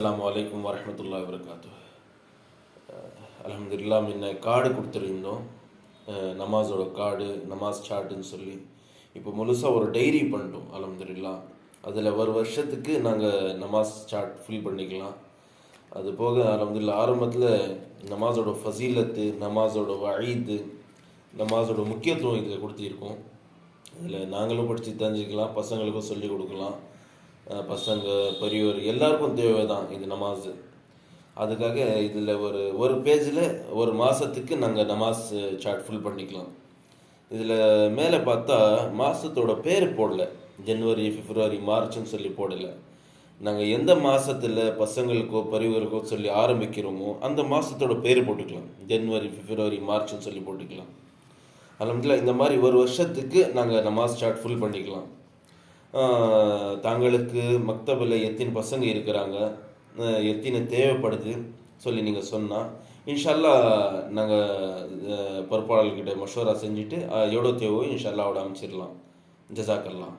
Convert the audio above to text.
அஸ்ஸலாமு அலைக்கும் வரஹ்மத்துல்லாஹி வபரகாத்துஹு. அல்ஹம்துலில்லாஹ் முன்ன கார்டு கொடுத்துருந்தோம், நமாஸோட கார்டு, நமாஸ் சார்ட்டுன்னு சொல்லி. இப்போ முழுசாக ஒரு டைரி பண்ணிட்டோம் அல்ஹம்துலில்லாஹ். அதில் ஒரு வருஷத்துக்கு நாங்கள் நமாஸ் சார்ட் ஃபில் பண்ணிக்கலாம். அது போக அல்ஹம்துலில்லாஹ் ஆரம்பத்தில் நமாஸோட ஃபசீலத்து, நமாஸோட வஈது, நமாஸோட முக்கியத்துவம் இதில் கொடுத்திருக்கோம். இதில் நாங்களும் படித்து தெரிஞ்சுக்கலாம், பசங்களுக்கும் சொல்லிக் கொடுக்கலாம். பசங்க பெரியவர் எல்லாருக்கும் தேவை தான் இது நமாஸு. அதுக்காக இதில் ஒரு பேஜில் ஒரு மாதத்துக்கு நாங்கள் நமாஸ் சார்ட் ஃபில் பண்ணிக்கலாம். இதில் மேலே பார்த்தா மாதத்தோட பேர் போடல, ஜனவரி, பிப்ரவரி, மார்ச்னு சொல்லி போடலை. நாங்கள் எந்த மாதத்தில் பசங்களுக்கோ பெரியவருக்கோ சொல்லி ஆரம்பிக்கிறோமோ அந்த மாதத்தோட பேர் போட்டுக்கலாம். ஜனவரி, பிப்ரவரி, மார்ச்னு சொல்லி போட்டுக்கலாம். அல்ஹம்துலில்லாஹ் இந்த மாதிரி ஒரு வருஷத்துக்கு நாங்கள் நமாஸ் சார்ட் ஃபுல் பண்ணிக்கலாம். தாங்களுக்கு மக்தபில் எத்தனை பசங்க இருக்கிறாங்க, எத்தனை தேவைப்படுது சொல்லி நீங்கள் சொன்னால் இன்ஷா அல்லாஹ் நாங்கள் பொறுப்பாளர்கிட்ட மஷூரா செஞ்சுட்டு எவ்வளோ தேவையோ இன்ஷா அல்லாஹ் அனுப்பிச்சிடலாம். ஜஸாக்கல்லாஹ்.